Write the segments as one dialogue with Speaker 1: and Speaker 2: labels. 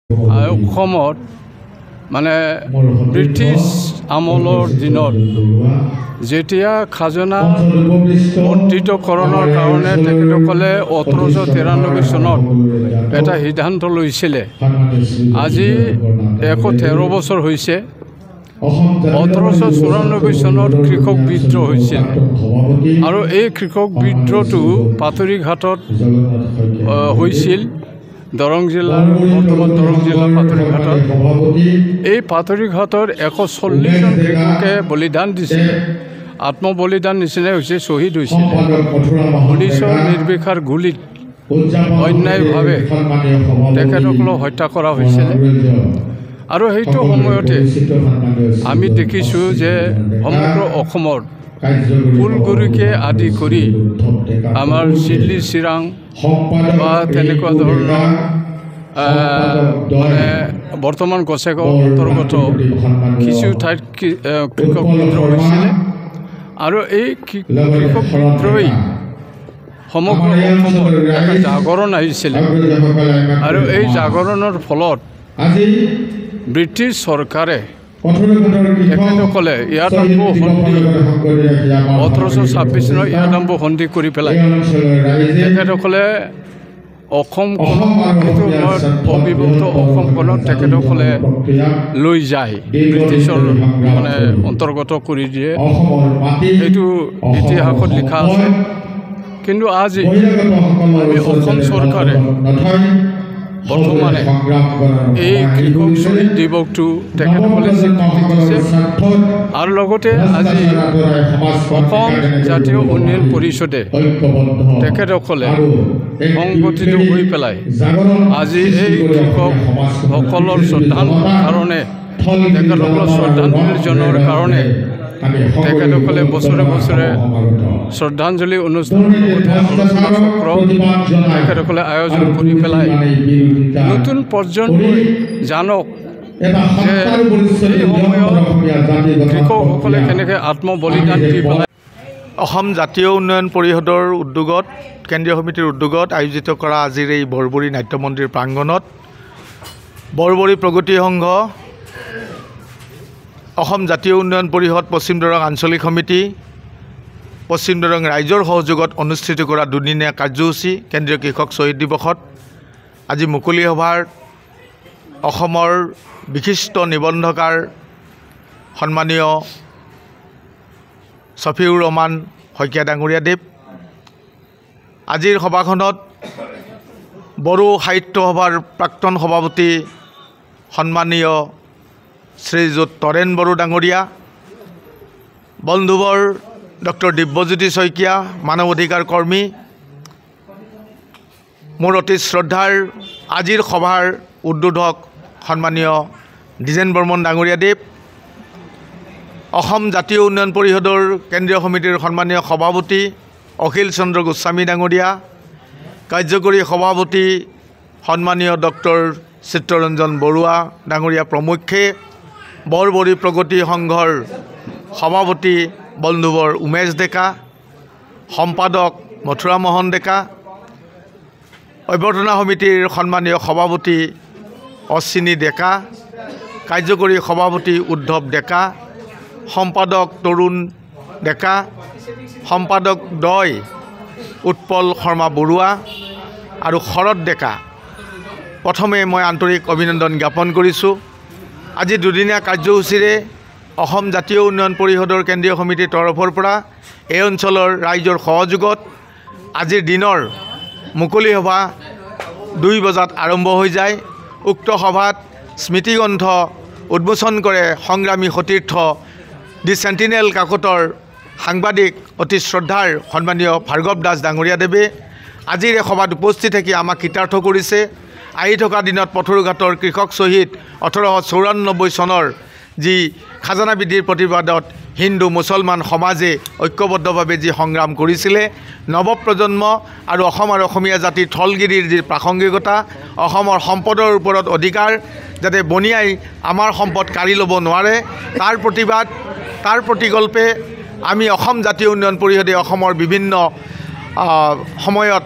Speaker 1: অসমত মানে ব্ৰিটিছ আমলৰ দিনত যেতিয়া খাজনা বৰ্ধিতকৰণৰ কাৰণে তেখেতসকলে 1893 চনত এটা সিদ্ধান্ত লৈছিলে। আজি 113 বছৰ হৈছে। 1894 চনত কৃষক বিদ্ৰোহ হৈছিল আৰু এই কৃষক বিদ্ৰোহটো পাথৰীঘাটত হৈছিল। দৰং জিলাৰ বৰ্তমান দৰং জিলা পাথৰীঘাটত এই পাথৰীঘাটৰ 140 জন কৃষকে বলিদান দিছিল। আত্মবলিদান নিচিনাই হৈছে, শ্বহীদ হৈছিল। পুলিচৰ নিৰ্বিচাৰ গুলীত অন্যায়ভাৱে তেখেতসকলক হত্যা কৰা হৈছিলে। আৰু সেইটো সময়তে আমি দেখিছোঁ যে সমগ্ৰ অসমৰ ফুলগুৰিকে আদি কৰি আমাৰ চিডলি চিৰাং বা তেনেকুৱা ধৰণৰ মানে বৰ্তমান গছেগাঁও অন্তৰ্গত কিছু ঠাইত কৃষক বিদ্ৰোহ হৈছিলে। আৰু এই কৃষক বিদ্ৰোহী সমগ্ৰ অসমত এটা জাগৰণ আহিছিলে। আৰু এই জাগৰণৰ ফলত ব্ৰিটিছ চৰকাৰে তেখেতসকলে ইয়াতাম্বু সন্ধি 1826 চনৰ ইয়াতাম্বু সন্ধি কৰি পেলাই তেখেতসকলে অসমখনক অবিভক্ত অসমখনক তেখেতসকলে লৈ যায়, ব্ৰিটিছৰ মানে অন্তৰ্গত কৰি দিয়ে। এইটো ইতিহাসত লিখা আছে। কিন্তু আজি অসম চৰকাৰে বৰ্তমানে এই কৃষক শ্বহীদ দিৱসটো তেখেতসকলে স্বীকৃতি দিছে। আৰু লগতে আজি অসম জাতীয় উন্নয়ন পৰিষদে তেখেতসকলে সংগঠিত হৈ পেলাই আজি এই কৃষকসকলৰ কাৰণে তেখেতসকলৰ শ্ৰদ্ধাঞ্জলি জনোৱাৰ কাৰণে তেখেতসকলে বছৰে বছৰে শ্ৰদ্ধাঞ্জলি অনুষ্ঠান আলোচনা চক্ৰ তেখেতসকলে আয়োজন কৰি পেলাই নতুন প্ৰজন্মই জানক যে এই সময়ত কৃষকসকলে কেনেকৈ আত্মবলিদান দি পেলাই।
Speaker 2: অসম জাতীয় উন্নয়ন পৰিষদৰ উদ্যোগত কেন্দ্ৰীয় সমিতিৰ উদ্যোগত আয়োজিত কৰা আজিৰ এই বৰবৰী নাট্য মন্দিৰ প্ৰাংগণত বৰবৰী প্ৰগতি সংঘ, অসম জাতীয় উন্নয়ন পৰিষদ, পশ্চিম দৰং আঞ্চলিক সমিতি, পশ্চিম দৰং ৰাইজৰ সহযোগত অনুষ্ঠিত কৰা দুদিনীয়া কাৰ্যসূচী কেন্দ্ৰীয় কৃষক শ্বহীদ দিৱসত আজি মুকলি সভাৰ অসমৰ বিশিষ্ট নিবন্ধকাৰ সন্মানীয় ছফিউৰ ৰহমান শইকীয়া ডাঙৰীয়াদেৱ, আজিৰ সভাখনত বড়ো সাহিত্য সভাৰ প্ৰাক্তন সভাপতি সন্মানীয় শ্ৰীযুত তৰেণ বড়ো ডাঙৰীয়া, বন্ধুবৰ ডক্টৰ দিব্যজ্যোতি শইকীয়া, মানৱ অধিকাৰ কৰ্মী, মোৰ অতি শ্ৰদ্ধাৰ আজিৰ সভাৰ উদ্বোধক সন্মানীয় দ্বিজেন বৰ্মন ডাঙৰীয়াদেৱ, অসম জাতীয় উন্নয়ন পৰিষদৰ কেন্দ্ৰীয় সমিতিৰ সন্মানীয় সভাপতি অখিল চন্দ্ৰ গোস্বামী ডাঙৰীয়া, কাৰ্যকৰী সভাপতি সন্মানীয় ডক্টৰ চিত্ৰৰঞ্জন বৰুৱা ডাঙৰীয়া প্ৰমুখ্যে, বৰবৰী প্ৰগতি সংঘৰ সভাপতি বন্ধুবৰ উমেশ ডেকা, সম্পাদক মথুৰা মোহন ডেকা, অভ্যৰ্থনা সমিতিৰ সন্মানীয় সভাপতি অশ্বিনী ডেকা, কাৰ্যকৰী সভাপতি উদ্ধৱ ডেকা, সম্পাদক তৰুণ ডেকা, সম্পাদক দ্বয় উৎপল শৰ্মা বৰুৱা আৰু শৰৎ ডেকা, প্ৰথমে মই আন্তৰিক অভিনন্দন জ্ঞাপন কৰিছোঁ। আজি দুদিনীয়া কাৰ্যসূচীৰে অসম জাতীয় উন্নয়ন পৰিষদৰ কেন্দ্ৰীয় সমিতিৰ তৰফৰ পৰা এই অঞ্চলৰ ৰাইজৰ সহযোগত আজিৰ দিনৰ মুকলি সভা 2 বজাত আৰম্ভ হৈ যায়। উক্ত সভাত স্মৃতিগ্ৰন্থ উন্মোচন কৰে সংগ্ৰামী সতীৰ্থ দি চেণ্টিনেল কাকতৰ সাংবাদিক অতি শ্ৰদ্ধাৰ সন্মানীয় ভাৰ্গৱ দাস ডাঙৰীয়াদেৱে। আজিৰ এই সভাত উপস্থিত থাকি আমাক কৃতাৰ্থ কৰিছে। আহি থকা দিনত পথৰুঘাটৰ কৃষক শ্বহীদ 1894 চনৰ যি খাজানা বৃদ্ধিৰ প্ৰতিবাদত হিন্দু মুছলমান সমাজে ঐক্যবদ্ধভাৱে যি সংগ্ৰাম কৰিছিলে, নৱপ্ৰজন্ম আৰু অসমীয়া জাতিৰ থলগিৰিৰ যি প্ৰাসংগিকতা, অসমৰ সম্পদৰ ওপৰত অধিকাৰ যাতে বনিয়াই আমাৰ সম্পদ কাঢ়ি ল'ব নোৱাৰে, তাৰ প্ৰতিকল্পে আমি অসম জাতীয় উন্নয়ন পৰিষদে অসমৰ বিভিন্ন সময়ত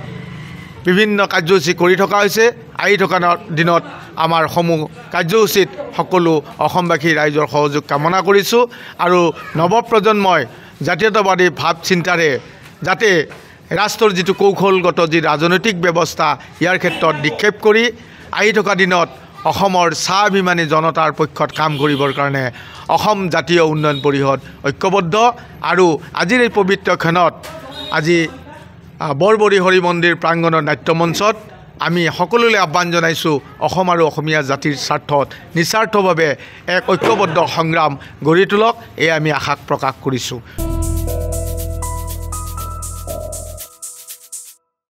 Speaker 2: বিভিন্ন কাৰ্যসূচী কৰি থকা হৈছে। আহি থকা দিনত আমাৰ সমূহ কাৰ্যসূচীত সকলো অসমবাসী ৰাইজৰ সহযোগ কামনা কৰিছোঁ আৰু নৱপ্ৰজন্মই জাতীয়তাবাদী ভাৱ চিন্তাৰে যাতে ৰাষ্ট্ৰৰ যিটো কৌশলগত যি ৰাজনৈতিক ব্যৱস্থা ইয়াৰ ক্ষেত্ৰত নিক্ষেপ কৰি আহি থকা দিনত অসমৰ স্বাভিমানী জনতাৰ পক্ষত কাম কৰিবৰ কাৰণে অসম জাতীয় উন্নয়ন পৰিষদ ঐক্যবদ্ধ আৰু আজিৰ এই পবিত্ৰ ক্ষণত আজি বৰবৰী হৰি মন্দিৰ প্ৰাংগণৰ নাট্যমঞ্চত আমি সকলোলৈ আহ্বান জনাইছোঁ অসম আৰু অসমীয়া জাতিৰ স্বাৰ্থত নিস্বাৰ্থভাৱে এক ঐক্যবদ্ধ সংগ্ৰাম গঢ়ি তোলক এই আমি আশা প্ৰকাশ কৰিছোঁ।